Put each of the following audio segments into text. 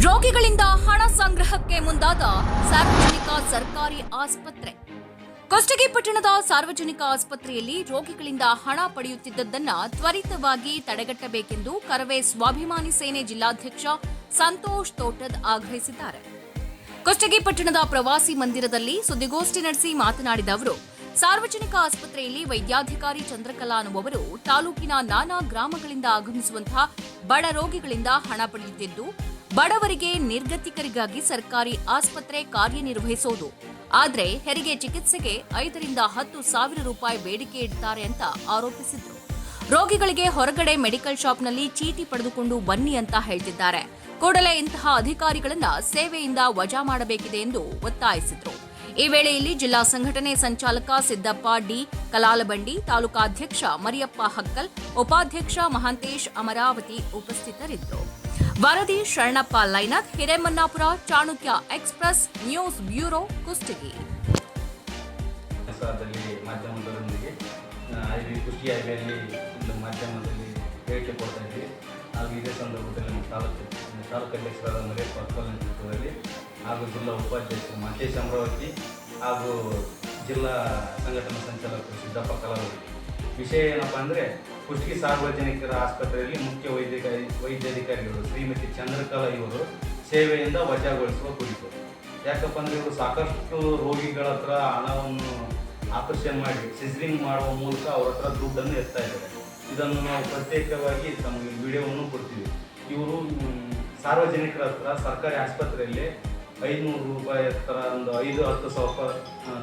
ರೋಗಿಗಳಿಂದ ಹಣ ಸಂಗ್ರಹಕ್ಕೆ ಮುಂದಾದ ಸಾರ್ವಜನಿಕ ಸರ್ಕಾರಿ ಆಸ್ಪತ್ರೆ. ಕುಷ್ಟಗಿ ಪಟ್ಟಣದ ಸಾರ್ವಜನಿಕ ಆಸ್ಪತ್ರೆಯಲ್ಲಿ ರೋಗಿಗಳಿಂದ ಹಣ ಪಡೆಯುತ್ತಿದ್ದದ್ದನ್ನು ತ್ವರಿತವಾಗಿ ತಡೆಗಟ್ಟಬೇಕೆಂದು ಕರವೇ ಸ್ವಾಭಿಮಾನಿ ಸೇನೆ ಜಿಲ್ಲಾಧ್ಯಕ್ಷ ಸಂತೋಷ್ ತೋಟದ್ ಆಗ್ರಹಿಸಿದ್ದಾರೆ. ಕುಷ್ಟಗಿ ಪಟ್ಟಣದ ಪ್ರವಾಸಿ ಮಂದಿರದಲ್ಲಿ ಸುದ್ದಿಗೋಷ್ಠಿ ನಡೆಸಿ ಮಾತನಾಡಿದ ಅವರು, ಸಾರ್ವಜನಿಕ ಆಸ್ಪತ್ರೆಯಲ್ಲಿ ವೈದ್ಯಾಧಿಕಾರಿ ಚಂದ್ರಕಲಾ ಅನ್ನುವವರು ತಾಲೂಕಿನ ನಾನಾ ಗ್ರಾಮಗಳಿಂದ ಆಗಮಿಸುವಂತಹ ಬಡ ರೋಗಿಗಳಿಂದ ಹಣ ಪಡೆಯುತ್ತಿದ್ದು, ಬಡವರಿಗೆ ನಿರ್ಗತಿಕರಿಗಾಗಿ ಸರ್ಕಾರಿ ಆಸ್ಪತ್ರೆ ಕಾರ್ಯನಿರ್ವಹಿಸೋದು. ಆದರೆ ಹೆರಿಗೆ ಚಿಕಿತ್ಸೆಗೆ 5 ರಿಂದ 10 ಸಾವಿರ ರೂಪಾಯಿ ಬೇಡಿಕೆ ಇಡ್ತಾರೆ ಅಂತ ಆರೋಪಿಸಿದ್ರು. ರೋಗಿಗಳಿಗೆ ಹೊರಗಡೆ ಮೆಡಿಕಲ್ ಶಾಪ್ನಲ್ಲಿ ಚೀಟಿ ಪಡೆದುಕೊಂಡು ಬನ್ನಿ ಅಂತ ಹೇಳ್ತಿದ್ದಾರೆ. ಕೂಡಲೇ ಇಂತಹ ಅಧಿಕಾರಿಗಳನ್ನ ಸೇವೆಯಿಂದ ವಜಾ ಮಾಡಬೇಕಿದೆ ಎಂದು ಒತ್ತಾಯಿಸಿದ್ರು. ಈ ವೇಳೆಯಲ್ಲಿ ಜಿಲ್ಲಾ ಸಂಘಟನೆ ಸಂಚಾಲಕ ಸಿದ್ದಪ್ಪ ಡಿ ಕಲಾಲಬಂಡಿ, ತಾಲೂಕಾಧ್ಯಕ್ಷ ಮರಿಯಪ್ಪ ಹಕ್ಕಲ್, ಉಪಾಧ್ಯಕ್ಷ ಮಹಾಂತೇಶ್ ಅಮರಾವತಿ ಉಪಸ್ಥಿತರಿದ್ದರು. ವರದಿ Sharanappa Lainak, Hiremannapura, Chanakya express news bureau, Kushtagi. ಮಾಧ್ಯಮದೊಂದಿಗೆ ಮಾಧ್ಯಮದಲ್ಲಿ ಹೇಳಿಕೆ ಕೊಡ್ತಾ ಇದ್ವಿ. ಹಾಗೂ ಇದೇ ಸಂದರ್ಭದಲ್ಲಿ ನಮ್ಮ ತಾಲೂಕು ಅಧ್ಯಕ್ಷರಾದ ಮರಿಯಪ್ಪ ಹಕ್ಕಲ್ ನೇತೃತ್ವದಲ್ಲಿ ಹಾಗೂ ಜಿಲ್ಲಾ ಉಪಾಧ್ಯಕ್ಷರು ಮಹಂತೇಶ್ ಅಮರಾವತಿ ಹಾಗೂ ಜಿಲ್ಲಾ ಸಂಘಟನಾ ಸಂಚಾಲಕರು ಸಿದ್ದಪ್ಪ ಕಲಾವತಿ. ವಿಷಯ ಏನಪ್ಪ ಅಂದರೆ, ಕುಷ್ಟಗಿ ಸಾರ್ವಜನಿಕರ ಆಸ್ಪತ್ರೆಯಲ್ಲಿ ಮುಖ್ಯ ವೈದ್ಯಾಧಿಕಾರಿಗಳು ಶ್ರೀಮತಿ ಚಂದ್ರಕಲಾ ಇವರು ಸೇವೆಯಿಂದ ವಜಾಗೊಳಿಸುವ ಕುರಿತು. ಯಾಕಪ್ಪ ಅಂದರೆ, ಇವರು ಸಾಕಷ್ಟು ರೋಗಿಗಳ ಹತ್ರ ಹಣವನ್ನು ಆಪರೇಷನ್ ಮಾಡಿ ಸಿಸರಿಂಗ್ ಮಾಡುವ ಮೂಲಕ ಅವ್ರ ಹತ್ರ ದುಡ್ಡನ್ನು ಎತ್ತಾ ಇದ್ದಾರೆ. ಇದನ್ನು ನಾವು ಪ್ರತ್ಯೇಕವಾಗಿ ತಮಗೆ ವಿಡಿಯೋವನ್ನು ಕೊಡ್ತೀವಿ. ಇವರು ಸಾರ್ವಜನಿಕರ ಹತ್ರ ಸರ್ಕಾರಿ ಆಸ್ಪತ್ರೆಯಲ್ಲಿ 500 ರೂಪಾಯಿ ಹತ್ರ ಒಂದು 5-10 ಸಾವಿರ ರೂಪಾಯಿ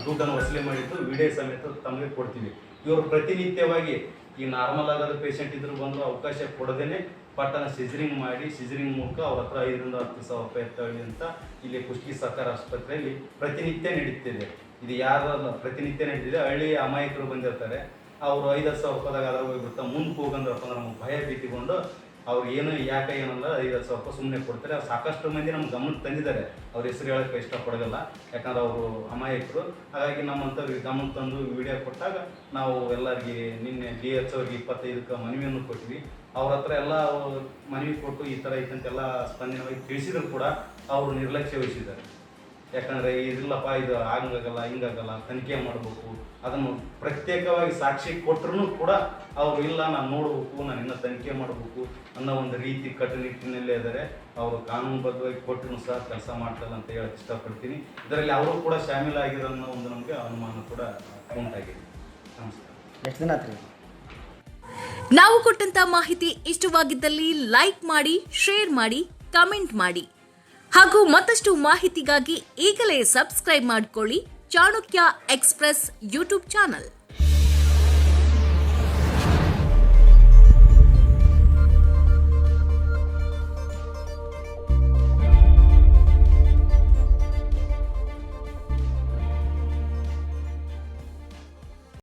ದುಡ್ಡನ್ನು ವಸೂಲಿ ಮಾಡಿದ್ದು ವಿಡಿಯೋ ಸಮೇತ ತಮಗೆ ಕೊಡ್ತೀವಿ. ಇವರು ಪ್ರತಿನಿತ್ಯವಾಗಿ ಈ ನಾರ್ಮಲ್ ಆಗೋದು ಪೇಷಂಟ್ ಇದ್ರು ಬಂದು ಅವಕಾಶ ಕೊಡದೇನೆ ಪಟ್ಟಣ ಸಿಸರಿಂಗ್ ಮಾಡಿ ಸಿಸರಿಂಗ್ ಮೂಲಕ ಅವ್ರ ಹತ್ರ 5 ರಿಂದ 10 ಸಾವಿರ ರೂಪಾಯಿ ಎತ್ತಳಿ ಅಂತ ಇಲ್ಲಿ ಕುಷ್ಟಗಿ ಸರ್ಕಾರಿ ಆಸ್ಪತ್ರೆಯಲ್ಲಿ ಪ್ರತಿನಿತ್ಯ ನಡೀತಿದೆ. ಇದು ಯಾರಲ್ಲ ಪ್ರತಿನಿತ್ಯ ನಡೀತಿದೆ. ಹಳ್ಳಿ ಅಮಾಯಕರು ಬಂದಿರ್ತಾರೆ, ಅವರು 5-10 ಸಾವಿರ ರೂಪಾಯಿದಾಗ ಅದ್ರ ಹೋಗ್ಬಿಡ್ತಾ ಮುಂದಕ್ಕೆ ಹೋಗಂದ್ರಪ್ಪ ಅಂದ್ರೆ ನಮಗೆ ಭಯ ಭೀತಿಗೊಂಡು ಅವ್ರು ಏನು ಯಾಕೆ ಏನಲ್ಲ 5-10 ಸಾವಿರ ರೂಪಾಯಿ ಸುಮ್ಮನೆ ಕೊಡ್ತಾರೆ. ಸಾಕಷ್ಟು ಮಂದಿ ನಮ್ಮ ಗಮನಕ್ಕೆ ತಂದಿದ್ದಾರೆ. ಅವ್ರ ಹೆಸರು ಹೇಳೋಕ್ಕೆ ಇಷ್ಟಪಡೋಲ್ಲ, ಯಾಕಂದ್ರೆ ಅವರು ಅಮಾಯಕರು. ಹಾಗಾಗಿ ನಮ್ಮಂಥವ್ರಿಗೆ ಗಮನ ತಂದು ವಿಡಿಯೋ ಕೊಟ್ಟಾಗ ನಾವು ಎಲ್ಲರಿಗೆ ನಿನ್ನೆ DH ಅವ್ರಿಗೆ 25ಕ್ಕೆ ಮನವಿಯನ್ನು ಕೊಟ್ವಿ. ಅವ್ರ ಹತ್ರ ಎಲ್ಲ ಮನವಿ ಕೊಟ್ಟು ಈ ಥರ ಐತಂತೆಲ್ಲ ಸ್ಪಂದನವಾಗಿ ತಿಳಿಸಿದ್ರು ಕೂಡ ಅವರು ನಿರ್ಲಕ್ಷ್ಯ ವಹಿಸಿದ್ದಾರೆ. ಯಾಕಂದರೆ ಇದಿಲ್ಲಪ್ಪ, ಇದು ಹಂಗಾಗಲ್ಲ ಹಿಂಗಾಗಲ್ಲ, ತನಿಖೆ ಮಾಡಬೇಕು, ಅದನ್ನು ಪ್ರತ್ಯೇಕವಾಗಿ ಸಾಕ್ಷಿ ಕೊಟ್ಟರು ಕೂಡ ಅವರು ಇಲ್ಲ, ನಾನು ನೋಡಬೇಕು, ನಾನು ಇನ್ನೂ ತನಿಖೆ ಮಾಡಬೇಕು ಅನ್ನೋ ಒಂದು ರೀತಿ ಕಟ್ಟುನಿಟ್ಟಿನಲ್ಲೇ ಇದ್ದಾರೆ. ಅವರು ಕಾನೂನುಬದ್ಧವಾಗಿ ಕೊಟ್ಟರು ಸಹ ಕೆಲಸ ಮಾಡ್ತಲ್ಲ ಅಂತ ಹೇಳಕ್ಕೆ ಇಷ್ಟಪಡ್ತೀನಿ. ಇದರಲ್ಲಿ ಅವರು ಕೂಡ ಶಾಮೀಲಾಗಿರೋ ಅನ್ನೋ ಒಂದು ನಮಗೆ ಅನುಮಾನ ಕೂಡ ಉಂಟಾಗಿದೆ. ನಮಸ್ಕಾರ. ಎಷ್ಟು ದಿನ ಆತ್ರಿ? ನಾವು ಕೊಟ್ಟಂತ ಮಾಹಿತಿ ಇಷ್ಟವಾಗಿದ್ದಲ್ಲಿ ಲೈಕ್ ಮಾಡಿ, ಶೇರ್ ಮಾಡಿ, ಕಮೆಂಟ್ ಮಾಡಿ ಹಾಗೂ ಮತ್ತಷ್ಟು ಮಾಹಿತಿಗಾಗಿ ಈಗಲೇ ಸಬ್ಸ್ಕ್ರೈಬ್ ಮಾಡಿಕೊಳ್ಳಿ ಚಾಣಕ್ಯ ಎಕ್ಸ್‌ಪ್ರೆಸ್ ಯೂಟ್ಯೂಬ್ ಚಾನಲ್.